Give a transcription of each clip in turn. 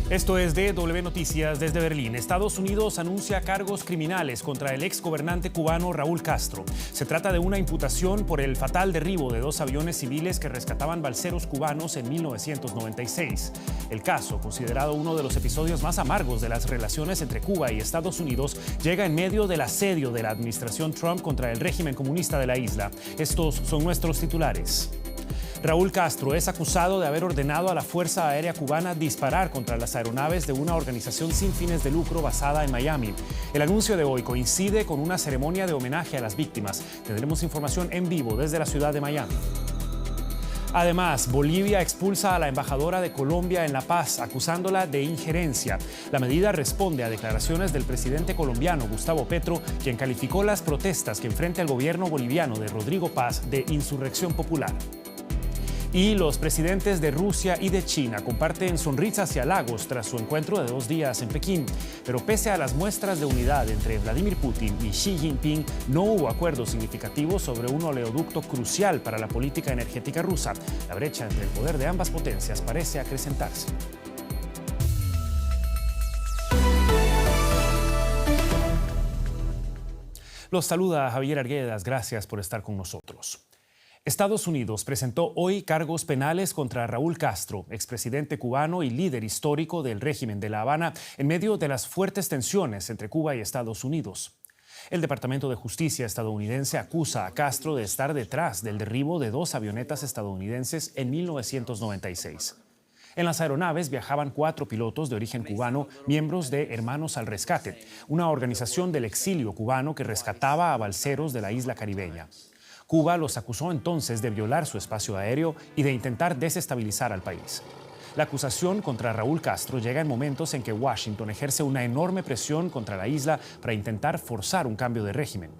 Esto es DW Noticias desde Berlín. Estados Unidos anuncia cargos criminales contra el exgobernante cubano Raúl Castro. Se trata de una imputación por el fatal derribo de dos aviones civiles que rescataban balseros cubanos en 1996. El caso, considerado uno de los episodios más amargos de las relaciones entre Cuba y Estados Unidos, llega en medio del asedio de la administración Trump contra el régimen comunista de la isla. Estos son nuestros titulares. Raúl Castro es acusado de haber ordenado a la Fuerza Aérea Cubana disparar contra las aeronaves de una organización sin fines de lucro basada en Miami. El anuncio de hoy coincide con una ceremonia de homenaje a las víctimas. Tendremos información en vivo desde la ciudad de Miami. Además, Bolivia expulsa a la embajadora de Colombia en La Paz, acusándola de injerencia. La medida responde a declaraciones del presidente colombiano Gustavo Petro, quien calificó las protestas que enfrenta el gobierno boliviano de Rodrigo Paz de insurrección popular. Y los presidentes de Rusia y de China comparten sonrisas y halagos tras su encuentro de 2 días en Pekín. Pero pese a las muestras de unidad entre Vladimir Putin y Xi Jinping, no hubo acuerdos significativos sobre un oleoducto crucial para la política energética rusa. La brecha entre el poder de ambas potencias parece acrecentarse. Los saluda Javier Arguedas. Gracias por estar con nosotros. Estados Unidos presentó hoy cargos penales contra Raúl Castro, expresidente cubano y líder histórico del régimen de La Habana, en medio de las fuertes tensiones entre Cuba y Estados Unidos. El Departamento de Justicia estadounidense acusa a Castro de estar detrás del derribo de 2 avionetas estadounidenses en 1996. En las aeronaves viajaban 4 pilotos de origen cubano, miembros de Hermanos al Rescate, una organización del exilio cubano que rescataba a balseros de la isla caribeña. Cuba los acusó entonces de violar su espacio aéreo y de intentar desestabilizar al país. La acusación contra Raúl Castro llega en momentos en que Washington ejerce una enorme presión contra la isla para intentar forzar un cambio de régimen.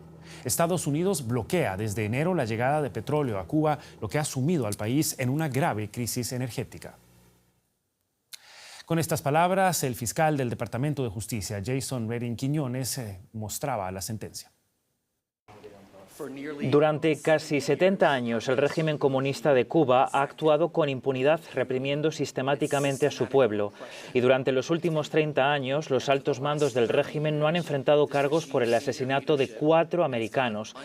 Estados Unidos bloquea desde enero la llegada de petróleo a Cuba, lo que ha sumido al país en una grave crisis energética. Con estas palabras, el fiscal del Departamento de Justicia, Jason Redding Quiñones, mostraba la sentencia. Durante casi 70 años, el régimen comunista de Cuba ha actuado con impunidad, reprimiendo sistemáticamente a su pueblo. Y durante los últimos 30 años, los altos mandos del régimen no han enfrentado cargos por el asesinato de 4 americanos.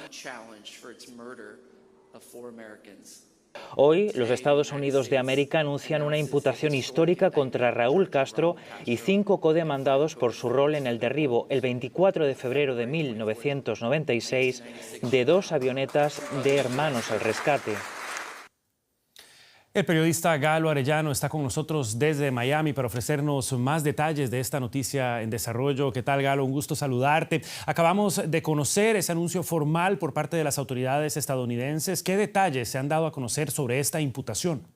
Hoy, los Estados Unidos de América anuncian una imputación histórica contra Raúl Castro y 5 codemandados por su rol en el derribo, el 24 de febrero de 1996, de 2 avionetas de Hermanos al Rescate. El periodista Galo Arellano está con nosotros desde Miami para ofrecernos más detalles de esta noticia en desarrollo. ¿Qué tal, Galo? Un gusto saludarte. Acabamos de conocer ese anuncio formal por parte de las autoridades estadounidenses. ¿Qué detalles se han dado a conocer sobre esta imputación?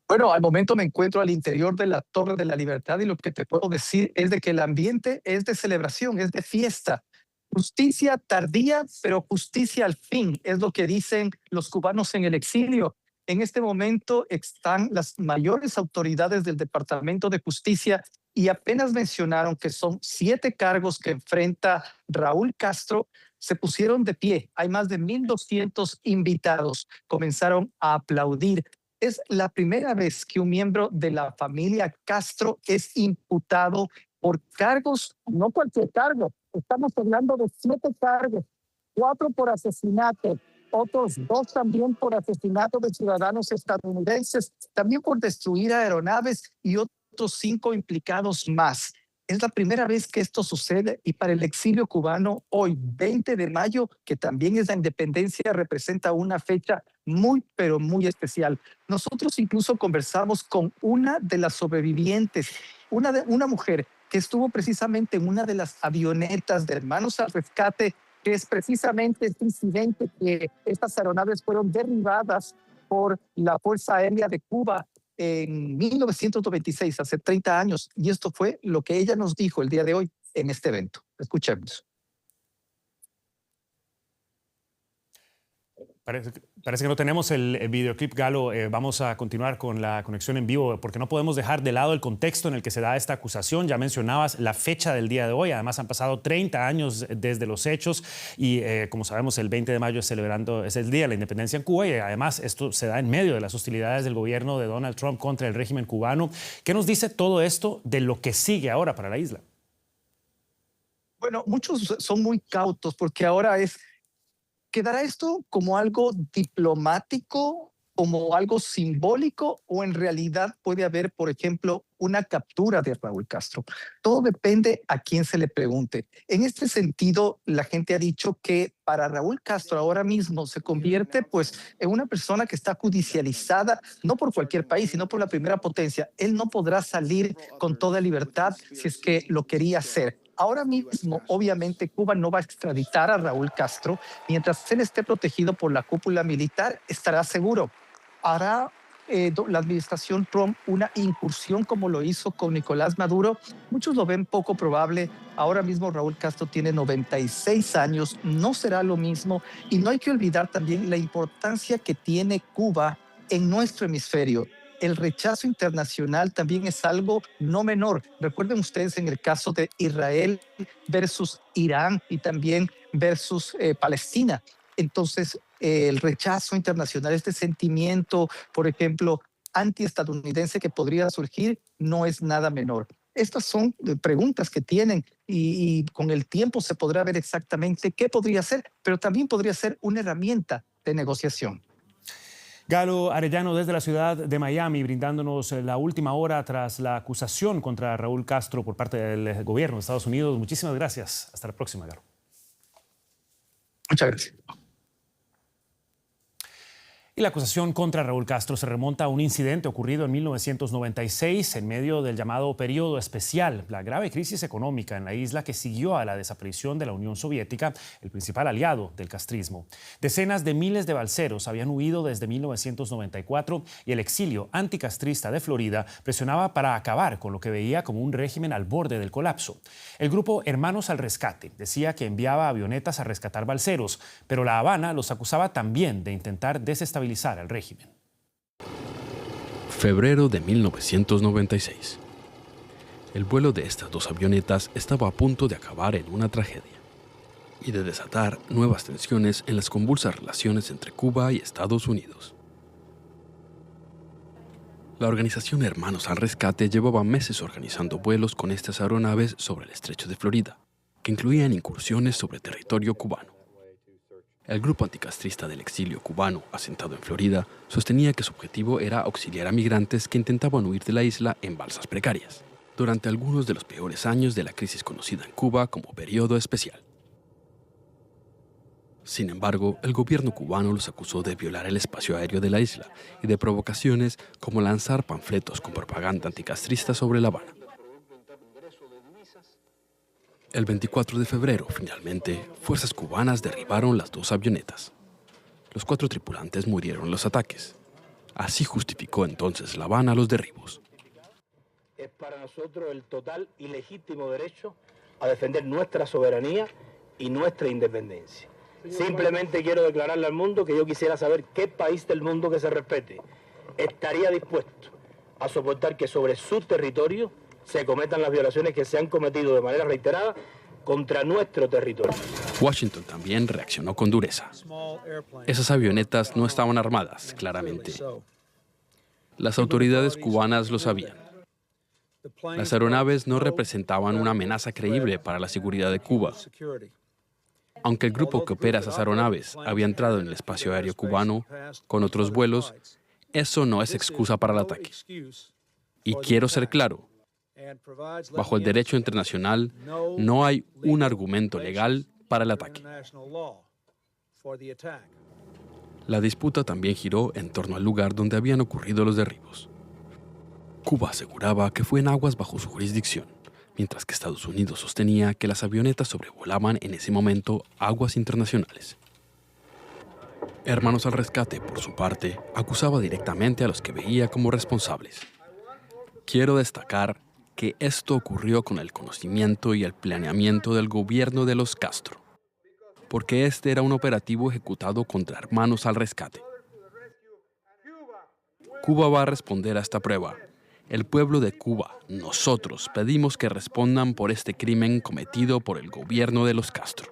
Bueno, al momento me encuentro al interior de la Torre de la Libertad y lo que te puedo decir es de que el ambiente es de celebración, es de fiesta. Justicia tardía, pero justicia al fin, es lo que dicen los cubanos en el exilio. En este momento están las mayores autoridades del Departamento de Justicia y apenas mencionaron que son 7 cargos que enfrenta Raúl Castro. Se pusieron de pie. Hay más de 1,200 invitados. Comenzaron a aplaudir. Es la primera vez que un miembro de la familia Castro es imputado por cargos, no cualquier cargo. Estamos hablando de 7 cargos, 4 por asesinato, otros 2 también por asesinato de ciudadanos estadounidenses, también por destruir aeronaves y otros 5 implicados más. Es la primera vez que esto sucede y para el exilio cubano hoy, 20 de mayo, que también es la independencia, representa una fecha muy, pero muy especial. Nosotros incluso conversamos con una de las sobrevivientes, una mujer que estuvo precisamente en una de las avionetas de Hermanos al Rescate, que es precisamente este incidente que estas aeronaves fueron derribadas por la Fuerza Aérea de Cuba en 1996, hace 30 años. Y esto fue lo que ella nos dijo el día de hoy en este evento. Escuchemos. Parece que no tenemos el videoclip, Galo. Vamos a continuar con la conexión en vivo porque no podemos dejar de lado el contexto en el que se da esta acusación. Ya mencionabas la fecha del día de hoy. Además, han pasado 30 años desde los hechos y, como sabemos, el 20 de mayo es el Día de la Independencia en Cuba y, además, esto se da en medio de las hostilidades del gobierno de Donald Trump contra el régimen cubano. ¿Qué nos dice todo esto de lo que sigue ahora para la isla? Bueno, muchos son muy cautos porque ahora ¿quedará esto como algo diplomático, como algo simbólico o en realidad puede haber, por ejemplo, una captura de Raúl Castro? Todo depende a quién se le pregunte. En este sentido, la gente ha dicho que para Raúl Castro ahora mismo se convierte pues en una persona que está judicializada, no por cualquier país, sino por la primera potencia. Él no podrá salir con toda libertad si es que lo quería hacer. Ahora mismo, obviamente, Cuba no va a extraditar a Raúl Castro. Mientras él esté protegido por la cúpula militar, estará seguro. Hará la administración Trump una incursión como lo hizo con Nicolás Maduro. Muchos lo ven poco probable. Ahora mismo Raúl Castro tiene 96 años, no será lo mismo. Y no hay que olvidar también la importancia que tiene Cuba en nuestro hemisferio. El rechazo internacional también es algo no menor. Recuerden ustedes en el caso de Israel versus Irán y también versus Palestina. Entonces, el rechazo internacional, este sentimiento, por ejemplo, antiestadounidense que podría surgir, no es nada menor. Estas son preguntas que tienen y con el tiempo se podrá ver exactamente qué podría ser, pero también podría ser una herramienta de negociación. Galo Arellano desde la ciudad de Miami, brindándonos la última hora tras la acusación contra Raúl Castro por parte del gobierno de Estados Unidos. Muchísimas gracias. Hasta la próxima, Galo. Muchas gracias. Y la acusación contra Raúl Castro se remonta a un incidente ocurrido en 1996 en medio del llamado periodo especial, la grave crisis económica en la isla que siguió a la desaparición de la Unión Soviética, el principal aliado del castrismo. Decenas de miles de balseros habían huido desde 1994 y el exilio anticastrista de Florida presionaba para acabar con lo que veía como un régimen al borde del colapso. El grupo Hermanos al Rescate decía que enviaba avionetas a rescatar balseros, pero La Habana los acusaba también de intentar desestabilizar al régimen. Febrero de 1996. El vuelo de estas dos avionetas estaba a punto de acabar en una tragedia y de desatar nuevas tensiones en las convulsas relaciones entre Cuba y Estados Unidos. La organización Hermanos al Rescate llevaba meses organizando vuelos con estas aeronaves sobre el estrecho de Florida, que incluían incursiones sobre territorio cubano. El grupo anticastrista del exilio cubano, asentado en Florida, sostenía que su objetivo era auxiliar a migrantes que intentaban huir de la isla en balsas precarias, durante algunos de los peores años de la crisis conocida en Cuba como periodo especial. Sin embargo, el gobierno cubano los acusó de violar el espacio aéreo de la isla y de provocaciones como lanzar panfletos con propaganda anticastrista sobre La Habana. El 24 de febrero, finalmente, fuerzas cubanas derribaron las dos avionetas. Los 4 tripulantes murieron en los ataques. Así justificó entonces La Habana los derribos. Es para nosotros el total y legítimo derecho a defender nuestra soberanía y nuestra independencia. Simplemente quiero declararle al mundo que yo quisiera saber qué país del mundo que se respete estaría dispuesto a soportar que sobre su territorio se cometan las violaciones que se han cometido de manera reiterada contra nuestro territorio. Washington también reaccionó con dureza. Esas avionetas no estaban armadas, claramente. Las autoridades cubanas lo sabían. Las aeronaves no representaban una amenaza creíble para la seguridad de Cuba. Aunque el grupo que opera esas aeronaves había entrado en el espacio aéreo cubano con otros vuelos, eso no es excusa para el ataque. Y quiero ser claro, bajo el derecho internacional no hay un argumento legal para el ataque. La disputa también giró en torno al lugar donde habían ocurrido los derribos. Cuba aseguraba que fue en aguas bajo su jurisdicción, mientras que Estados Unidos sostenía que las avionetas sobrevolaban en ese momento aguas internacionales. Hermanos al Rescate, por su parte, acusaba directamente a los que veía como responsables. Quiero destacar que esto ocurrió con el conocimiento y el planeamiento del gobierno de los Castro. porque este era un operativo ejecutado contra hermanos al rescate. Cuba va a responder a esta prueba. El pueblo de Cuba, nosotros, pedimos que respondan por este crimen cometido por el gobierno de los Castro.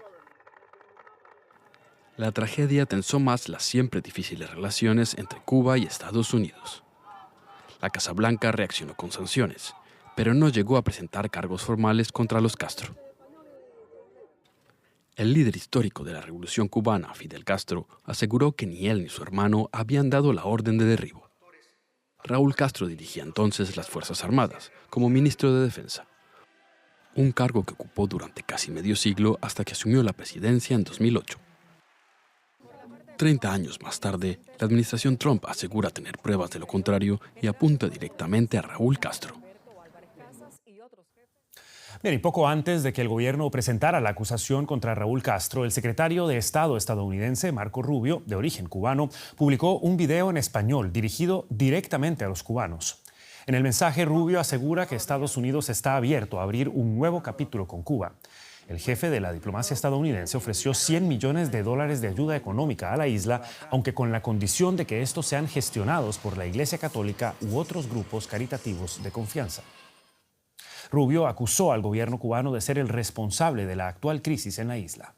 La tragedia tensó más las siempre difíciles relaciones entre Cuba y Estados Unidos. La Casa Blanca reaccionó con sanciones, pero no llegó a presentar cargos formales contra los Castro. El líder histórico de la Revolución Cubana, Fidel Castro, aseguró que ni él ni su hermano habían dado la orden de derribo. Raúl Castro dirigía entonces las Fuerzas Armadas como ministro de Defensa, un cargo que ocupó durante casi medio siglo hasta que asumió la presidencia en 2008. 30 años más tarde, la administración Trump asegura tener pruebas de lo contrario y apunta directamente a Raúl Castro. Bien, y poco antes de que el gobierno presentara la acusación contra Raúl Castro, el secretario de Estado estadounidense, Marco Rubio, de origen cubano, publicó un video en español dirigido directamente a los cubanos. En el mensaje, Rubio asegura que Estados Unidos está abierto a abrir un nuevo capítulo con Cuba. El jefe de la diplomacia estadounidense ofreció $100 millones de ayuda económica a la isla, aunque con la condición de que estos sean gestionados por la Iglesia Católica u otros grupos caritativos de confianza. Rubio acusó al gobierno cubano de ser el responsable de la actual crisis en la isla.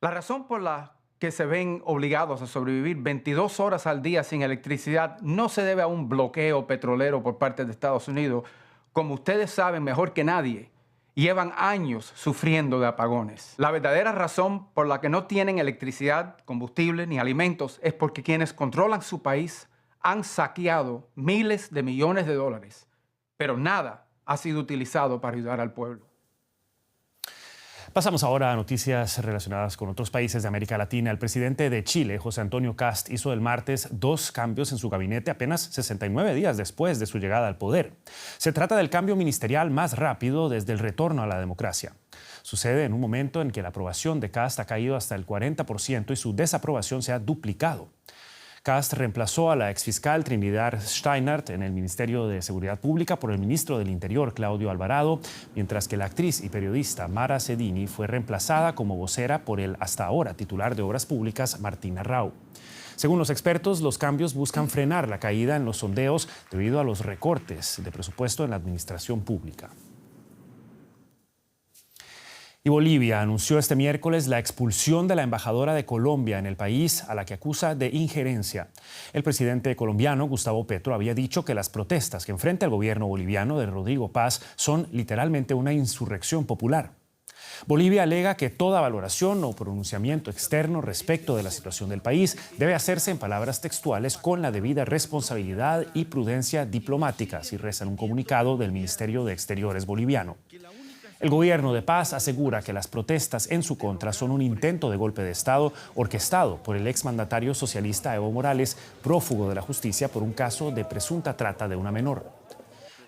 La razón por la que se ven obligados a sobrevivir 22 horas al día sin electricidad no se debe a un bloqueo petrolero por parte de Estados Unidos. Como ustedes saben mejor que nadie, llevan años sufriendo de apagones. La verdadera razón por la que no tienen electricidad, combustible ni alimentos es porque quienes controlan su país han saqueado miles de millones de dólares, pero nada ha sido utilizado para ayudar al pueblo. Pasamos ahora a noticias relacionadas con otros países de América Latina. El presidente de Chile, José Antonio Kast, hizo el martes 2 cambios en su gabinete apenas 69 días después de su llegada al poder. Se trata del cambio ministerial más rápido desde el retorno a la democracia. Sucede en un momento en que la aprobación de Kast ha caído hasta el 40% y su desaprobación se ha duplicado. Kast reemplazó a la exfiscal Trinidad Steinert en el Ministerio de Seguridad Pública por el ministro del Interior, Claudio Alvarado, mientras que la actriz y periodista Mara Cedini fue reemplazada como vocera por el hasta ahora titular de Obras Públicas, Martín Arrau. Según los expertos, los cambios buscan frenar la caída en los sondeos debido a los recortes de presupuesto en la administración pública. Y Bolivia anunció este miércoles la expulsión de la embajadora de Colombia en el país, a la que acusa de injerencia. El presidente colombiano, Gustavo Petro, había dicho que las protestas que enfrenta el gobierno boliviano de Rodrigo Paz son literalmente una insurrección popular. Bolivia alega que toda valoración o pronunciamiento externo respecto de la situación del país debe hacerse en palabras textuales con la debida responsabilidad y prudencia diplomática, así reza en un comunicado del Ministerio de Exteriores boliviano. El gobierno de Paz asegura que las protestas en su contra son un intento de golpe de Estado orquestado por el exmandatario socialista Evo Morales, prófugo de la justicia por un caso de presunta trata de una menor.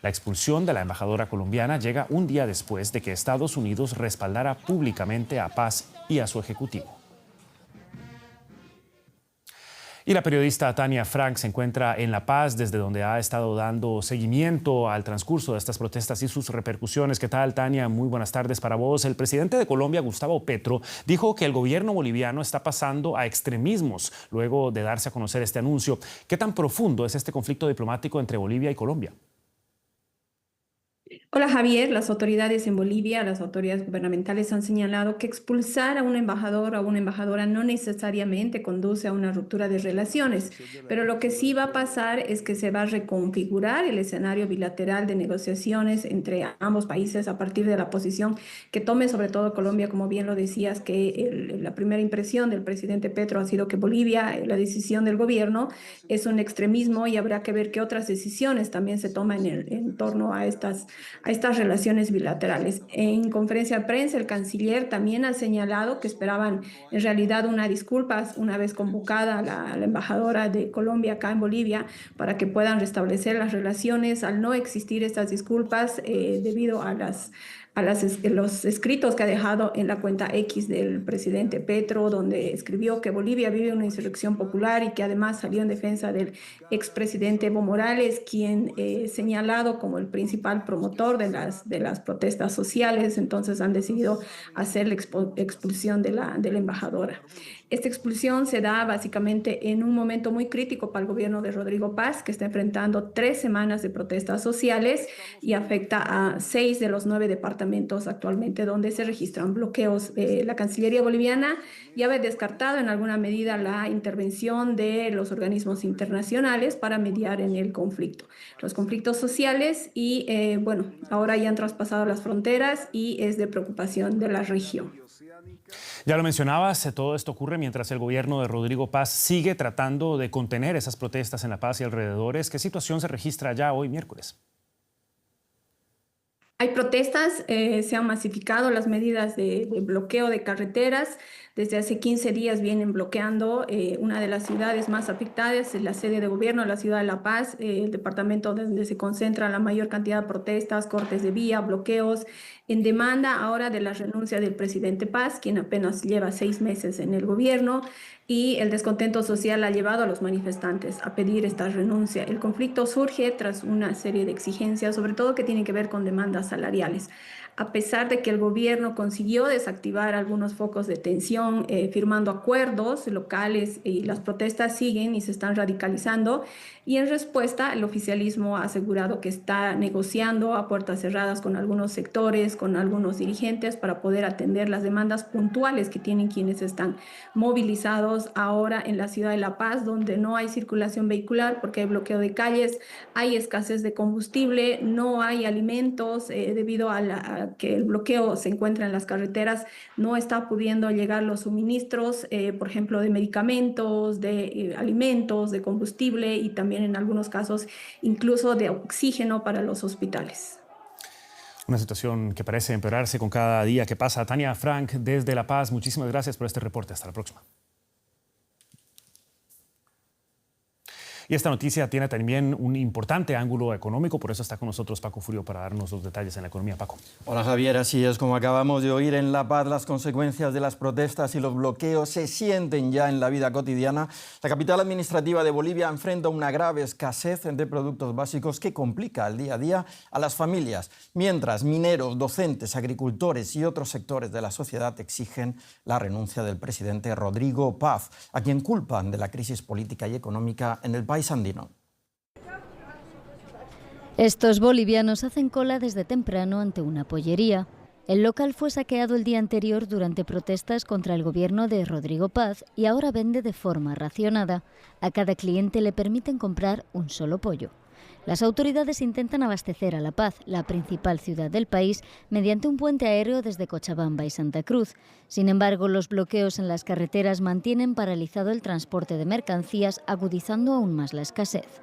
La expulsión de la embajadora colombiana llega un día después de que Estados Unidos respaldara públicamente a Paz y a su ejecutivo. Y la periodista Tania Frank se encuentra en La Paz, desde donde ha estado dando seguimiento al transcurso de estas protestas y sus repercusiones. ¿Qué tal, Tania? Muy buenas tardes para vos. El presidente de Colombia, Gustavo Petro, dijo que el gobierno boliviano está pasando a extremismos luego de darse a conocer este anuncio. ¿Qué tan profundo es este conflicto diplomático entre Bolivia y Colombia? Hola Javier, las autoridades en Bolivia, las autoridades gubernamentales han señalado que expulsar a un embajador o a una embajadora no necesariamente conduce a una ruptura de relaciones, pero lo que sí va a pasar es que se va a reconfigurar el escenario bilateral de negociaciones entre ambos países a partir de la posición que tome sobre todo Colombia, como bien lo decías, que la primera impresión del presidente Petro ha sido que Bolivia, la decisión del gobierno es un extremismo y habrá que ver qué otras decisiones también se toman en torno a estas relaciones bilaterales. En conferencia de prensa, el canciller también ha señalado que esperaban en realidad una disculpa una vez convocada la embajadora de Colombia acá en Bolivia para que puedan restablecer las relaciones. Al no existir estas disculpas debido a los escritos que ha dejado en la cuenta X del presidente Petro, donde escribió que Bolivia vive una insurrección popular y que además salió en defensa del expresidente Evo Morales, quien señalado como el principal promotor terror de las protestas sociales, entonces han decidido hacer la expulsión de la embajadora. Esta expulsión se da básicamente en un momento muy crítico para el gobierno de Rodrigo Paz, que está enfrentando 3 semanas de protestas sociales y afecta a 6 de los 9 departamentos actualmente donde se registran bloqueos. La Cancillería boliviana ya había descartado en alguna medida la intervención de los organismos internacionales para mediar en el conflicto. Los conflictos sociales y, bueno, ahora ya han traspasado las fronteras y es de preocupación de la región. Ya lo mencionabas, todo esto ocurre mientras el gobierno de Rodrigo Paz sigue tratando de contener esas protestas en La Paz y alrededores. ¿Qué situación se registra ya hoy miércoles? Hay protestas, se han masificado las medidas de bloqueo de carreteras. Desde hace 15 días vienen bloqueando una de las ciudades más afectadas, la sede de gobierno, la ciudad de La Paz, el departamento donde se concentra la mayor cantidad de protestas, cortes de vía, bloqueos, en demanda ahora de la renuncia del presidente Paz, quien apenas lleva 6 meses en el gobierno, y el descontento social ha llevado a los manifestantes a pedir esta renuncia. El conflicto surge tras una serie de exigencias, sobre todo que tienen que ver con demandas salariales. A pesar de que el gobierno consiguió desactivar algunos focos de tensión, firmando acuerdos locales, y las protestas siguen y se están radicalizando, y en respuesta el oficialismo ha asegurado que está negociando a puertas cerradas con algunos sectores, con algunos dirigentes para poder atender las demandas puntuales que tienen quienes están movilizados ahora en la ciudad de La Paz, donde no hay circulación vehicular porque hay bloqueo de calles, hay escasez de combustible, no hay alimentos debido a que el bloqueo se encuentra en las carreteras, no está pudiendo llegar los suministros, por ejemplo, de medicamentos, de alimentos, de combustible y también en algunos casos incluso de oxígeno para los hospitales. Una situación que parece empeorarse con cada día que pasa. Tania Frank, desde La Paz, muchísimas gracias por este reporte. Hasta la próxima. Y esta noticia tiene también un importante ángulo económico, por eso está con nosotros Paco Furio para darnos los detalles en la economía. Paco. Hola Javier, así es, como acabamos de oír, en La Paz las consecuencias de las protestas y los bloqueos se sienten ya en la vida cotidiana. La capital administrativa de Bolivia enfrenta una grave escasez de productos básicos que complica el día a día a las familias, mientras mineros, docentes, agricultores y otros sectores de la sociedad exigen la renuncia del presidente Rodrigo Paz, a quien culpan de la crisis política y económica en el país andino. Estos bolivianos hacen cola desde temprano ante una pollería. El local fue saqueado el día anterior durante protestas contra el gobierno de Rodrigo Paz y ahora vende de forma racionada. A cada cliente le permiten comprar un solo pollo. Las autoridades intentan abastecer a La Paz, la principal ciudad del país, mediante un puente aéreo desde Cochabamba y Santa Cruz. Sin embargo, los bloqueos en las carreteras mantienen paralizado el transporte de mercancías, agudizando aún más la escasez.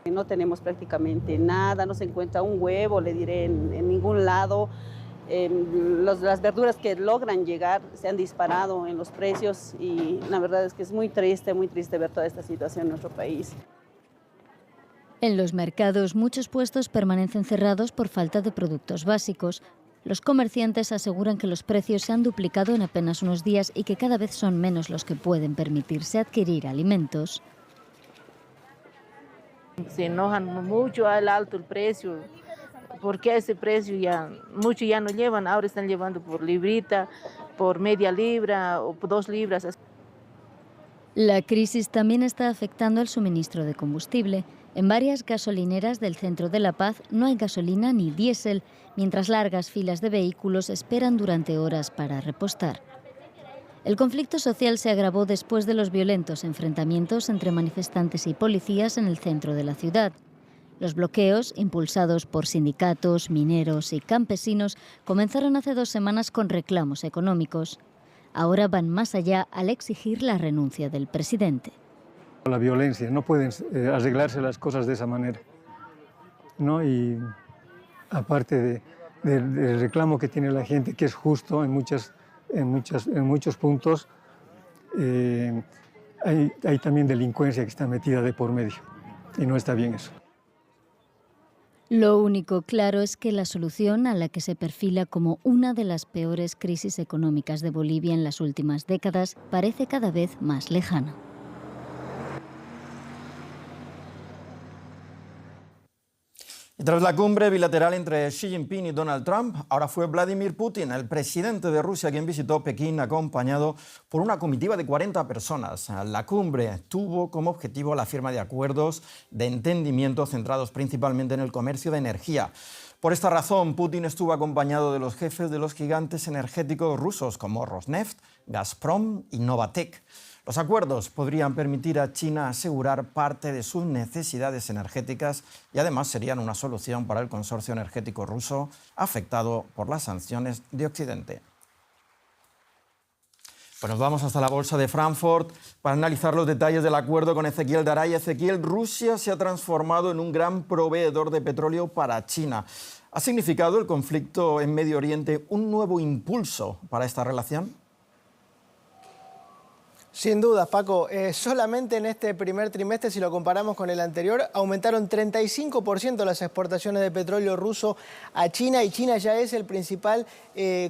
No tenemos prácticamente nada, no se encuentra un huevo, le diré, en ningún lado. Las verduras que logran llegar se han disparado en los precios y la verdad es que es muy triste ver toda esta situación en nuestro país. En los mercados, muchos puestos permanecen cerrados por falta de productos básicos. Los comerciantes aseguran que los precios se han duplicado en apenas unos días y que cada vez son menos los que pueden permitirse adquirir alimentos. Se enojan mucho al alto el precio, porque a ese precio muchos ya no llevan, ahora están llevando por librita, por media libra o por 2 libras. La crisis también está afectando al suministro de combustible. En varias gasolineras del centro de La Paz no hay gasolina ni diésel, mientras largas filas de vehículos esperan durante horas para repostar. El conflicto social se agravó después de los violentos enfrentamientos entre manifestantes y policías en el centro de la ciudad. Los bloqueos, impulsados por sindicatos, mineros y campesinos, comenzaron hace 2 semanas con reclamos económicos. Ahora van más allá al exigir la renuncia del presidente. La violencia, no pueden arreglarse las cosas de esa manera, ¿no? Y aparte del reclamo que tiene la gente, que es justo en muchos puntos, hay también delincuencia que está metida de por medio y no está bien eso. Lo único claro es que la solución, a la que se perfila como una de las peores crisis económicas de Bolivia en las últimas décadas, parece cada vez más lejana. Y tras la cumbre bilateral entre Xi Jinping y Donald Trump, ahora fue Vladimir Putin, el presidente de Rusia, quien visitó Pekín acompañado por una comitiva de 40 personas. La cumbre tuvo como objetivo la firma de acuerdos de entendimiento centrados principalmente en el comercio de energía. Por esta razón, Putin estuvo acompañado de los jefes de los gigantes energéticos rusos como Rosneft, Gazprom y Novatek. Los acuerdos podrían permitir a China asegurar parte de sus necesidades energéticas y además serían una solución para el consorcio energético ruso afectado por las sanciones de Occidente. Pues nos vamos hasta la bolsa de Frankfurt para analizar los detalles del acuerdo con Ezequiel Garay. Ezequiel, Rusia se ha transformado en un gran proveedor de petróleo para China. ¿Ha significado el conflicto en Medio Oriente un nuevo impulso para esta relación? Sin duda, Paco. Solamente en este primer trimestre, si lo comparamos con el anterior, aumentaron 35% las exportaciones de petróleo ruso a China y China ya es el principal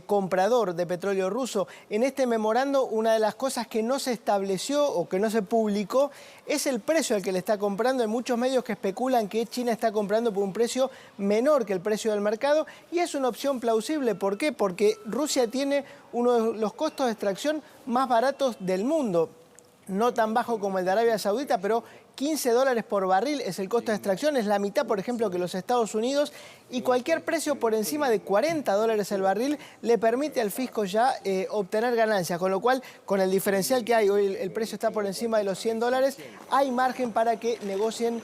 comprador de petróleo ruso. En este memorando, una de las cosas que no se estableció o que no se publicó es el precio al que le está comprando. Hay muchos medios que especulan que China está comprando por un precio menor que el precio del mercado y es una opción plausible. ¿Por qué? Porque Rusia tiene uno de los costos de extracción más baratos del mundo. No tan bajo como el de Arabia Saudita, pero $15 por barril es el costo de extracción, es la mitad, por ejemplo, que los Estados Unidos, y cualquier precio por encima de $40 el barril le permite al fisco ya obtener ganancias, con lo cual, con el diferencial que hay, hoy el precio está por encima de los $100, hay margen para que negocien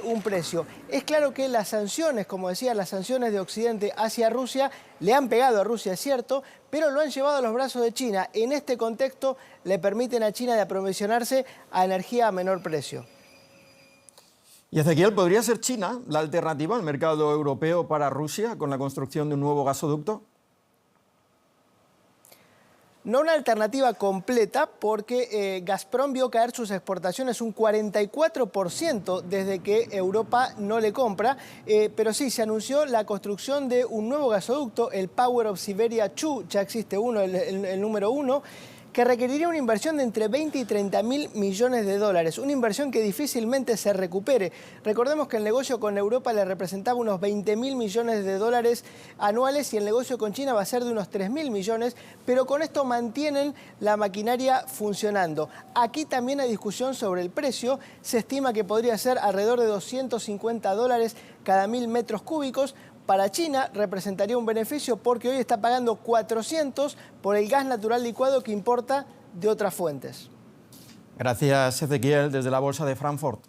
un precio. Es claro que las sanciones, como decía, las sanciones de Occidente hacia Rusia le han pegado a Rusia, es cierto, pero lo han llevado a los brazos de China. En este contexto le permiten a China de aprovisionarse a energía a menor precio. Y Ezequiel, ¿podría ser China la alternativa al mercado europeo para Rusia con la construcción de un nuevo gasoducto? No una alternativa completa porque Gazprom vio caer sus exportaciones un 44% desde que Europa no le compra, pero sí, se anunció la construcción de un nuevo gasoducto, el Power of Siberia 2, ya existe uno, el número 1, que requeriría una inversión de entre 20 y 30 mil millones de dólares, una inversión que difícilmente se recupere. Recordemos que el negocio con Europa le representaba unos 20 mil millones de dólares anuales y el negocio con China va a ser de unos 3 mil millones, pero con esto mantienen la maquinaria funcionando. Aquí también hay discusión sobre el precio, se estima que podría ser alrededor de $250 cada 1000 metros cúbicos. Para China representaría un beneficio porque hoy está pagando 400 por el gas natural licuado que importa de otras fuentes. Gracias, Ezequiel, desde la bolsa de Frankfurt.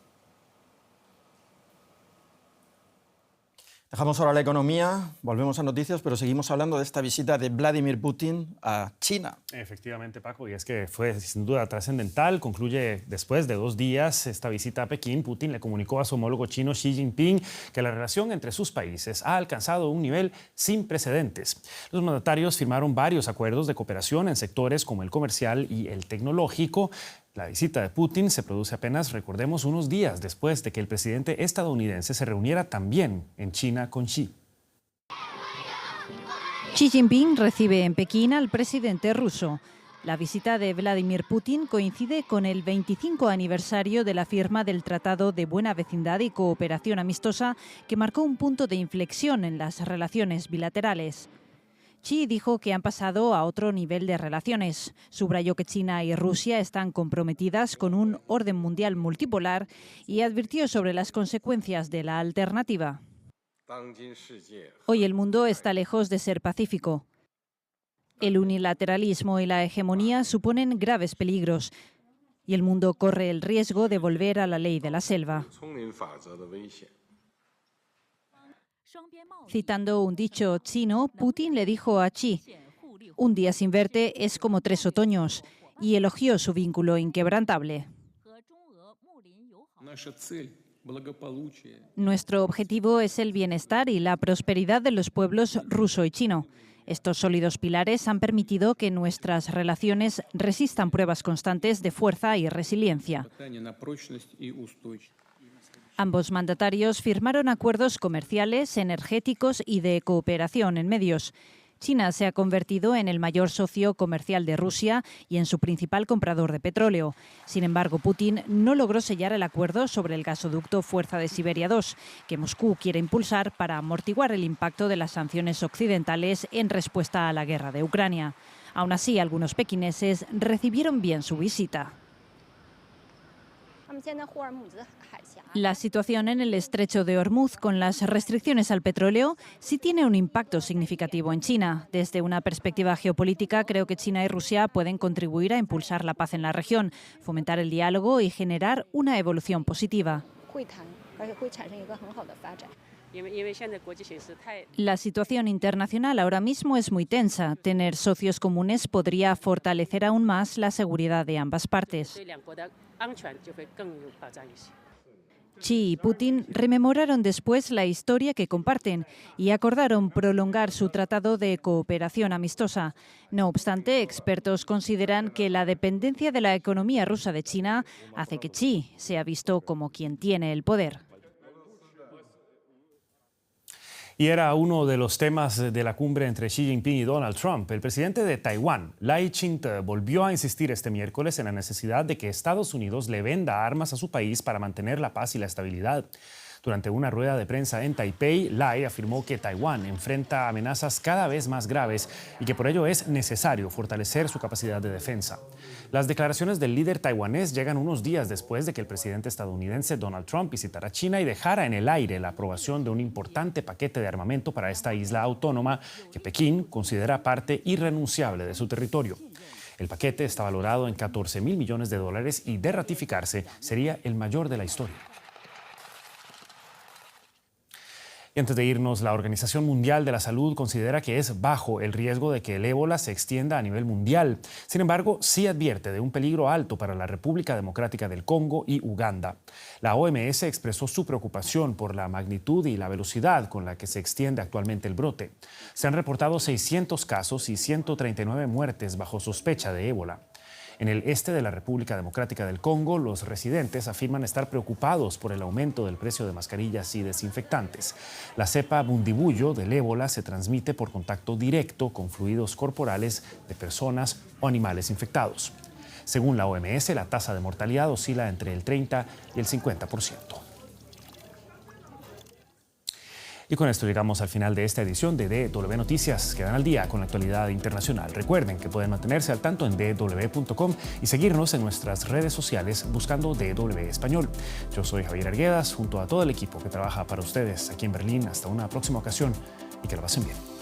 Dejamos ahora la economía, volvemos a noticias, pero seguimos hablando de esta visita de Vladimir Putin a China. Efectivamente, Paco, y es que fue sin duda trascendental. Concluye después de 2 días esta visita a Pekín. Putin le comunicó a su homólogo chino Xi Jinping que la relación entre sus países ha alcanzado un nivel sin precedentes. Los mandatarios firmaron varios acuerdos de cooperación en sectores como el comercial y el tecnológico. La visita de Putin se produce apenas, recordemos, unos días después de que el presidente estadounidense se reuniera también en China con Xi. Xi Jinping recibe en Pekín al presidente ruso. La visita de Vladimir Putin coincide con el 25 aniversario de la firma del Tratado de Buena Vecindad y Cooperación Amistosa, que marcó un punto de inflexión en las relaciones bilaterales. Xi dijo que han pasado a otro nivel de relaciones. Subrayó que China y Rusia están comprometidas con un orden mundial multipolar y advirtió sobre las consecuencias de la alternativa. Hoy el mundo está lejos de ser pacífico. El unilateralismo y la hegemonía suponen graves peligros y el mundo corre el riesgo de volver a la ley de la selva. Citando un dicho chino, Putin le dijo a Xi: "Un día sin verte es como 3 otoños", y elogió su vínculo inquebrantable. Nuestro objetivo es el bienestar y la prosperidad de los pueblos ruso y chino. Estos sólidos pilares han permitido que nuestras relaciones resistan pruebas constantes de fuerza y resiliencia. Ambos mandatarios firmaron acuerdos comerciales, energéticos y de cooperación en medios. China se ha convertido en el mayor socio comercial de Rusia y en su principal comprador de petróleo. Sin embargo, Putin no logró sellar el acuerdo sobre el gasoducto Fuerza de Siberia 2, que Moscú quiere impulsar para amortiguar el impacto de las sanciones occidentales en respuesta a la guerra de Ucrania. Aún así, algunos pequineses recibieron bien su visita. La situación en el estrecho de Hormuz con las restricciones al petróleo sí tiene un impacto significativo en China. Desde una perspectiva geopolítica, creo que China y Rusia pueden contribuir a impulsar la paz en la región, fomentar el diálogo y generar una evolución positiva. La situación internacional ahora mismo es muy tensa. Tener socios comunes podría fortalecer aún más la seguridad de ambas partes. Xi y Putin rememoraron después la historia que comparten y acordaron prolongar su tratado de cooperación amistosa. No obstante, expertos consideran que la dependencia de la economía rusa de China hace que Xi sea visto como quien tiene el poder. Y era uno de los temas de la cumbre entre Xi Jinping y Donald Trump. El presidente de Taiwán, Lai Ching-te, volvió a insistir este miércoles en la necesidad de que Estados Unidos le venda armas a su país para mantener la paz y la estabilidad. Durante una rueda de prensa en Taipei, Lai afirmó que Taiwán enfrenta amenazas cada vez más graves y que por ello es necesario fortalecer su capacidad de defensa. Las declaraciones del líder taiwanés llegan unos días después de que el presidente estadounidense Donald Trump visitara China y dejara en el aire la aprobación de un importante paquete de armamento para esta isla autónoma que Pekín considera parte irrenunciable de su territorio. El paquete está valorado en $14.000 millones y de ratificarse sería el mayor de la historia. Y antes de irnos, la Organización Mundial de la Salud considera que es bajo el riesgo de que el ébola se extienda a nivel mundial. Sin embargo, sí advierte de un peligro alto para la República Democrática del Congo y Uganda. La OMS expresó su preocupación por la magnitud y la velocidad con la que se extiende actualmente el brote. Se han reportado 600 casos y 139 muertes bajo sospecha de ébola. En el este de la República Democrática del Congo, los residentes afirman estar preocupados por el aumento del precio de mascarillas y desinfectantes. La cepa Bundibugyo del ébola se transmite por contacto directo con fluidos corporales de personas o animales infectados. Según la OMS, la tasa de mortalidad oscila entre el 30 y el 50%. Y con esto llegamos al final de esta edición de DW Noticias. Quedan al día con la actualidad internacional. Recuerden que pueden mantenerse al tanto en dw.com y seguirnos en nuestras redes sociales buscando DW Español. Yo soy Javier Arguedas, junto a todo el equipo que trabaja para ustedes aquí en Berlín. Hasta una próxima ocasión y que lo pasen bien.